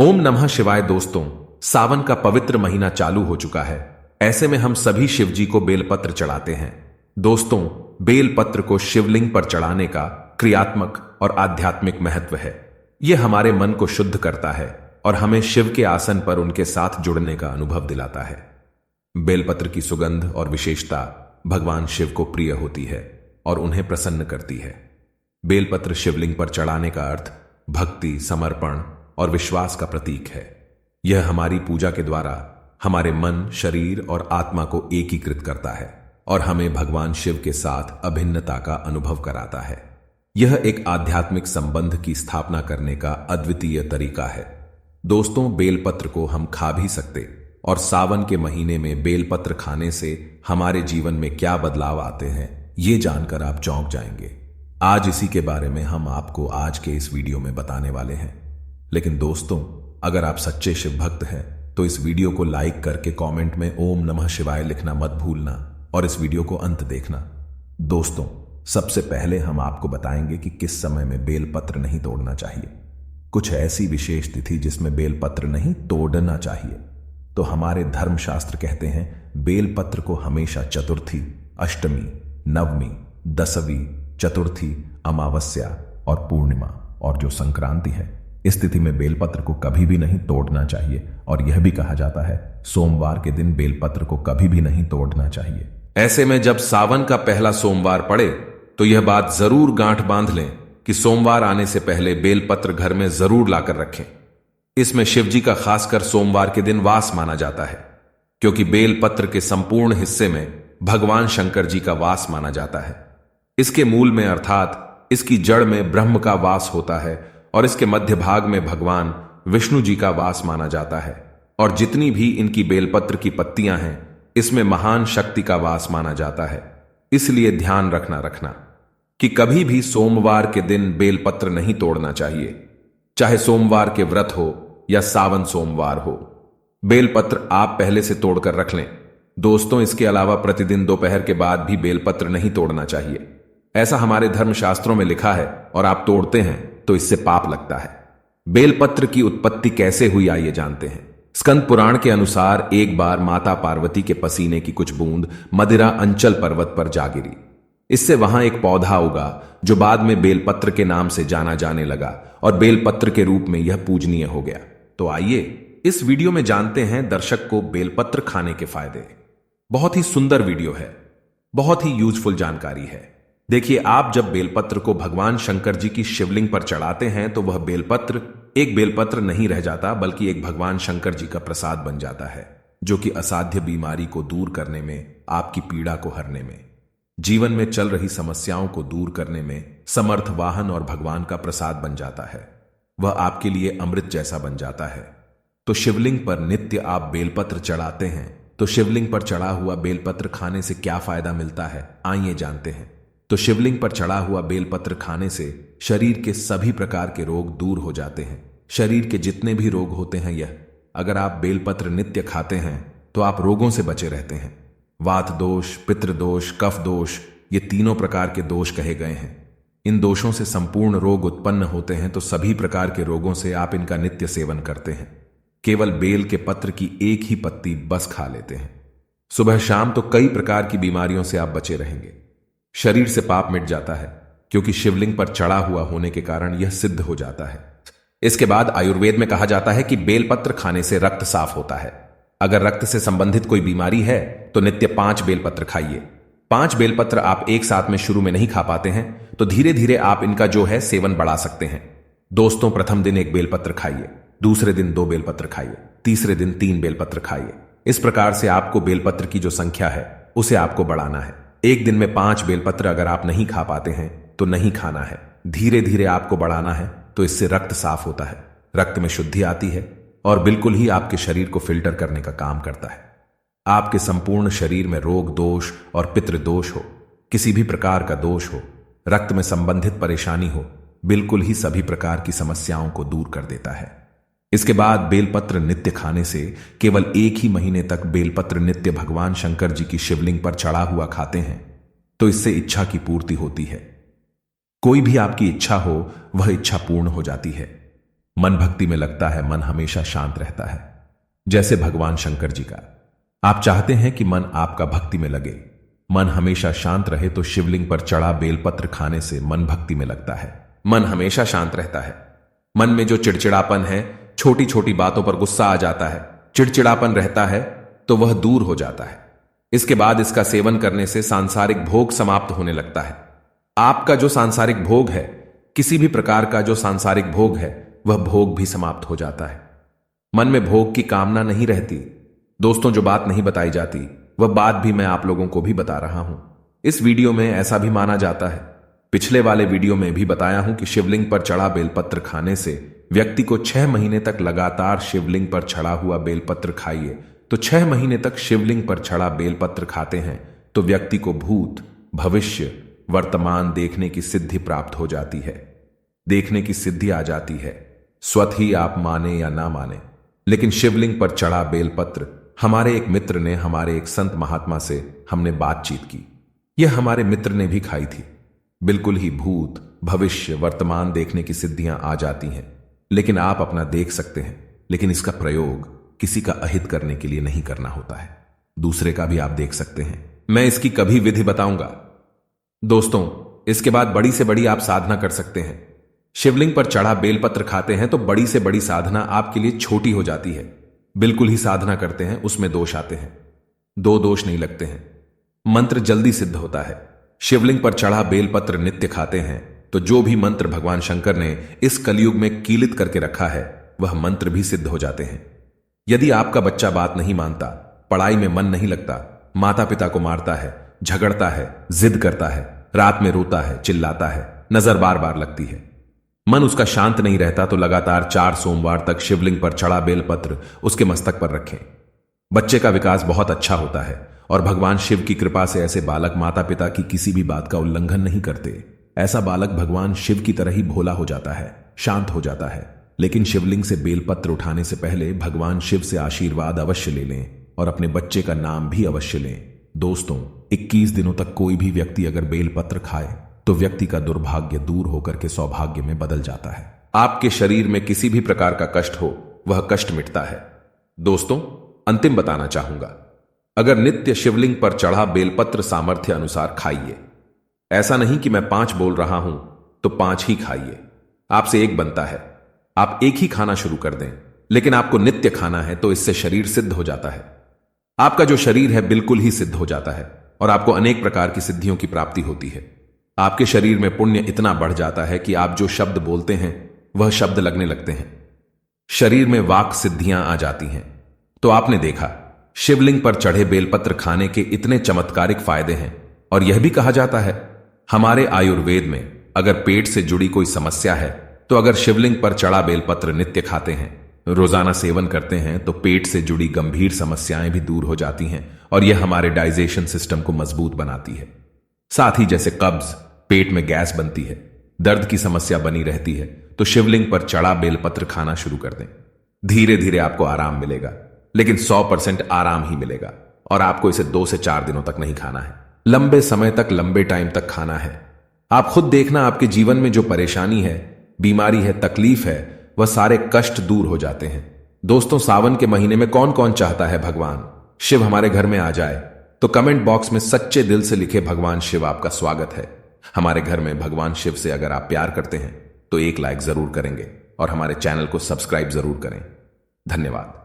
ओम नमः शिवाय। दोस्तों, सावन का पवित्र महीना चालू हो चुका है। ऐसे में हम सभी शिव जी को बेलपत्र चढ़ाते हैं। दोस्तों, बेलपत्र को शिवलिंग पर चढ़ाने का क्रियात्मक और आध्यात्मिक महत्व है। यह हमारे मन को शुद्ध करता है और हमें शिव के आसन पर उनके साथ जुड़ने का अनुभव दिलाता है। बेलपत्र की सुगंध और विशेषता भगवान शिव को प्रिय होती है और उन्हें प्रसन्न करती है। बेलपत्र शिवलिंग पर चढ़ाने का अर्थ भक्ति, समर्पण और विश्वास का प्रतीक है। यह हमारी पूजा के द्वारा हमारे मन, शरीर और आत्मा को एकीकृत करता है और हमें भगवान शिव के साथ अभिन्नता का अनुभव कराता है। यह एक आध्यात्मिक संबंध की स्थापना करने का अद्वितीय तरीका है। दोस्तों, बेलपत्र को हम खा भी सकते और सावन के महीने में बेलपत्र खाने से हमारे जीवन में क्या बदलाव आते हैं, ये जानकर आप चौंक जाएंगे। आज इसी के बारे में हम आपको आज के इस वीडियो में बताने वाले हैं। लेकिन दोस्तों, अगर आप सच्चे शिव भक्त हैं तो इस वीडियो को लाइक करके कमेंट में ओम नमः शिवाय लिखना मत भूलना और इस वीडियो को अंत देखना। दोस्तों, सबसे पहले हम आपको बताएंगे कि किस समय में बेलपत्र नहीं तोड़ना चाहिए। कुछ ऐसी विशेष तिथि जिसमें बेलपत्र नहीं तोड़ना चाहिए। तो हमारे धर्मशास्त्र कहते हैं बेलपत्र को हमेशा चतुर्थी, अष्टमी, नवमी, दसवीं, चतुर्थी, अमावस्या और पूर्णिमा और जो संक्रांति है, इस तिथि में बेलपत्र को कभी भी नहीं तोड़ना चाहिए। और यह भी कहा जाता है सोमवार के दिन बेलपत्र को कभी भी नहीं तोड़ना चाहिए। ऐसे में जब सावन का पहला सोमवार पड़े तो यह बात जरूर गांठ बांध लें कि सोमवार आने से पहले बेलपत्र घर में जरूर लाकर रखें। इसमें शिवजी का खासकर सोमवार के दिन वास माना जाता है, क्योंकि बेलपत्र के संपूर्ण हिस्से में भगवान शंकर जी का वास माना जाता है। इसके मूल में अर्थात इसकी जड़ में ब्रह्म का वास होता है और इसके मध्य भाग में भगवान विष्णु जी का वास माना जाता है। और जितनी भी इनकी बेलपत्र की पत्तियां हैं, इसमें महान शक्ति का वास माना जाता है। इसलिए ध्यान रखना कि कभी भी सोमवार के दिन बेलपत्र नहीं तोड़ना चाहिए, चाहे सोमवार के व्रत हो या सावन सोमवार हो। बेलपत्र आप पहले से तोड़कर रख लें। दोस्तों, इसके अलावा प्रतिदिन दोपहर के बाद भी बेलपत्र नहीं तोड़ना चाहिए। ऐसा हमारे धर्मशास्त्रों में लिखा है और आप तोड़ते हैं तो इससे पाप लगता है। बेलपत्र की उत्पत्ति कैसे हुई, आइए जानते हैं। स्कंद पुराण के अनुसार एक बार माता पार्वती के पसीने की कुछ बूंद मदिरा अंचल पर्वत पर जा गिरी। इससे वहां एक पौधा उगा जो बाद में बेलपत्र के नाम से जाना जाने लगा और बेलपत्र के रूप में यह पूजनीय हो गया। तो आइए इस वीडियो में जानते हैं दर्शक को बेलपत्र खाने के फायदे। बहुत ही सुंदर वीडियो है, बहुत ही यूजफुल जानकारी है। देखिए, आप जब बेलपत्र को भगवान शंकर जी की शिवलिंग पर चढ़ाते हैं तो वह बेलपत्र एक बेलपत्र नहीं रह जाता, बल्कि एक भगवान शंकर जी का प्रसाद बन जाता है, जो कि असाध्य बीमारी को दूर करने में, आपकी पीड़ा को हरने में, जीवन में चल रही समस्याओं को दूर करने में समर्थ वाहन और भगवान का प्रसाद बन जाता है। वह आपके लिए अमृत जैसा बन जाता है। तो शिवलिंग पर नित्य आप बेलपत्र चढ़ाते हैं, तो शिवलिंग पर चढ़ा हुआ बेलपत्र खाने से क्या फायदा मिलता है, आइए जानते हैं। तो शिवलिंग पर चढ़ा हुआ बेलपत्र खाने से शरीर के सभी प्रकार के रोग दूर हो जाते हैं। शरीर के जितने भी रोग होते हैं, यह अगर आप बेलपत्र नित्य खाते हैं तो आप रोगों से बचे रहते हैं। वात दोष, पितृ दोष, कफ दोष, ये तीनों प्रकार के दोष कहे गए हैं। इन दोषों से संपूर्ण रोग उत्पन्न होते हैं। तो सभी प्रकार के रोगों से आप इनका नित्य सेवन करते हैं। केवल बेल के पत्र की एक ही पत्ती बस खा लेते हैं। सुबह शाम तो कई प्रकार की बीमारियों से आप बचे रहेंगे। शरीर से पाप मिट जाता है, क्योंकि शिवलिंग पर चढ़ा हुआ होने के कारण यह सिद्ध हो जाता है। इसके बाद आयुर्वेद में कहा जाता है कि बेलपत्र खाने से रक्त साफ होता है। अगर रक्त से संबंधित कोई बीमारी है तो नित्य 5 बेलपत्र खाइए। 5 बेलपत्र आप एक साथ में शुरू में नहीं खा पाते हैं तो धीरे धीरे आप इनका जो है सेवन बढ़ा सकते हैं। दोस्तों, प्रथम दिन 1 बेलपत्र खाइए, दूसरे दिन 2 बेलपत्र खाइए, तीसरे दिन 3 बेलपत्र खाइए। इस प्रकार से आपको बेलपत्र की जो संख्या है उसे आपको बढ़ाना है। एक दिन में 5 बेलपत्र अगर आप नहीं खा पाते हैं तो नहीं खाना है, धीरे धीरे आपको बढ़ाना है। तो इससे रक्त साफ होता है, रक्त में शुद्धि आती है और बिल्कुल ही आपके शरीर को फिल्टर करने का काम करता है। आपके संपूर्ण शरीर में रोग दोष और पितृ दोष हो, किसी भी प्रकार का दोष हो, रक्त में संबंधित परेशानी हो, बिल्कुल ही सभी प्रकार की समस्याओं को दूर कर देता है। इसके बाद बेलपत्र नित्य खाने से केवल एक ही महीने तक बेलपत्र नित्य भगवान शंकर जी की शिवलिंग पर चढ़ा हुआ खाते हैं तो इससे इच्छा की पूर्ति होती है। कोई भी आपकी इच्छा हो वह इच्छा पूर्ण हो जाती है। मन भक्ति में लगता है, मन हमेशा शांत रहता है। जैसे भगवान शंकर जी का। आप चाहते हैं कि मन आपका भक्ति में लगे, मन हमेशा शांत रहे, तो शिवलिंग पर चढ़ा बेलपत्र खाने से मन भक्ति में लगता है। मन हमेशा शांत रहता है। मन में जो चिड़चिड़ापन है, छोटी छोटी बातों पर गुस्सा आ जाता है, चिड़चिड़ापन रहता है, तो वह दूर हो जाता है। इसके बाद इसका सेवन करने से सांसारिक भोग समाप्त होने लगता है। आपका जो सांसारिक भोग है, किसी भी प्रकार का जो सांसारिक भोग है, वह भोग भी समाप्त हो जाता है। मन में भोग की कामना नहीं रहती। दोस्तों, जो बात नहीं बताई जाती वह बात भी मैं आप लोगों को भी बता रहा हूं। इस वीडियो में ऐसा भी माना जाता है, पिछले वाले वीडियो में भी बताया हूं कि शिवलिंग पर चढ़ा बेलपत्र खाने से व्यक्ति को 6 महीने तक लगातार शिवलिंग पर चढ़ा हुआ बेलपत्र खाइए, तो 6 महीने तक शिवलिंग पर चढ़ा बेलपत्र खाते हैं तो व्यक्ति को भूत, भविष्य, वर्तमान देखने की सिद्धि प्राप्त हो जाती है। देखने की सिद्धि आ जाती है। स्वतः ही आप माने या ना माने, लेकिन शिवलिंग पर चढ़ा बेलपत्र हमारे एक मित्र ने, हमारे एक संत महात्मा से हमने बातचीत की। यह हमारे मित्र ने भी खाई थी। बिल्कुल ही भूत, भविष्य, वर्तमान देखने की सिद्धियां आ जाती हैं। लेकिन आप अपना देख सकते हैं, लेकिन इसका प्रयोग किसी का अहित करने के लिए नहीं करना होता है। दूसरे का भी आप देख सकते हैं। मैं इसकी कभी विधि बताऊंगा। दोस्तों, इसके बाद बड़ी से बड़ी आप साधना कर सकते हैं। शिवलिंग पर चढ़ा बेलपत्र खाते हैं तो बड़ी से बड़ी साधना आपके लिए छोटी हो जाती है। बिल्कुल ही साधना करते हैं, उसमें दोष आते हैं। 2 दोष नहीं लगते हैं। मंत्र जल्दी सिद्ध होता है। शिवलिंग पर चढ़ा बेलपत्र नित्य खाते हैं तो जो भी मंत्र भगवान शंकर ने इस कलयुग में कीलित करके रखा है, वह मंत्र भी सिद्ध हो जाते हैं। यदि आपका बच्चा बात नहीं मानता, पढ़ाई में मन नहीं लगता, माता पिता को मारता है, झगड़ता है, जिद करता है, रात में रोता है, चिल्लाता है, नजर बार बार लगती है, मन उसका शांत नहीं रहता, तो लगातार 4 सोमवार तक शिवलिंग पर चढ़ा बेलपत्र उसके मस्तक पर रखें। बच्चे का विकास बहुत अच्छा होता है और भगवान शिव की कृपा से ऐसे बालक माता पिता की किसी भी बात का उल्लंघन नहीं करते। ऐसा बालक भगवान शिव की तरह ही भोला हो जाता है, शांत हो जाता है। लेकिन शिवलिंग से बेलपत्र उठाने से पहले भगवान शिव से आशीर्वाद अवश्य ले लें और अपने बच्चे का नाम भी अवश्य लें। दोस्तों, 21 दिनों तक कोई भी व्यक्ति अगर बेलपत्र खाए तो व्यक्ति का दुर्भाग्य दूर होकर के सौभाग्य में बदल जाता है। आपके शरीर में किसी भी प्रकार का कष्ट हो, वह कष्ट मिटता है। दोस्तों, अंतिम बताना चाहूंगा, अगर नित्य शिवलिंग पर चढ़ा बेलपत्र सामर्थ्य अनुसार खाइए। ऐसा नहीं कि मैं 5 बोल रहा हूं तो 5 ही खाइए। आपसे एक बनता है, आप एक ही खाना शुरू कर दें, लेकिन आपको नित्य खाना है तो इससे शरीर सिद्ध हो जाता है। आपका जो शरीर है बिल्कुल ही सिद्ध हो जाता है और आपको अनेक प्रकार की सिद्धियों की प्राप्ति होती है। आपके शरीर में पुण्य इतना बढ़ जाता है कि आप जो शब्द बोलते हैं वह शब्द लगने लगते हैं। शरीर में वाक सिद्धियां आ जाती हैं। तो आपने देखा, शिवलिंग पर चढ़े बेलपत्र खाने के इतने चमत्कारिक फायदे हैं। और यह भी कहा जाता है हमारे आयुर्वेद में, अगर पेट से जुड़ी कोई समस्या है तो अगर शिवलिंग पर चढ़ा बेलपत्र नित्य खाते हैं, रोजाना सेवन करते हैं, तो पेट से जुड़ी गंभीर समस्याएं भी दूर हो जाती हैं और यह हमारे डाइजेशन सिस्टम को मजबूत बनाती है। साथ ही जैसे कब्ज, पेट में गैस बनती है, दर्द की समस्या बनी रहती है, तो शिवलिंग पर चढ़ा बेलपत्र खाना शुरू कर दें। धीरे धीरे आपको आराम मिलेगा, लेकिन 100% आराम ही मिलेगा। और आपको इसे 2 से 4 दिनों तक नहीं खाना है, लंबे समय तक, लंबे टाइम तक खाना है। आप खुद देखना, आपके जीवन में जो परेशानी है, बीमारी है, तकलीफ है, वह सारे कष्ट दूर हो जाते हैं। दोस्तों, सावन के महीने में कौन कौन चाहता है भगवान शिव हमारे घर में आ जाए? तो कमेंट बॉक्स में सच्चे दिल से लिखे, भगवान शिव आपका स्वागत है हमारे घर में। भगवान शिव से अगर आप प्यार करते हैं तो एक लाइक जरूर करेंगे और हमारे चैनल को सब्सक्राइब जरूर करें। धन्यवाद।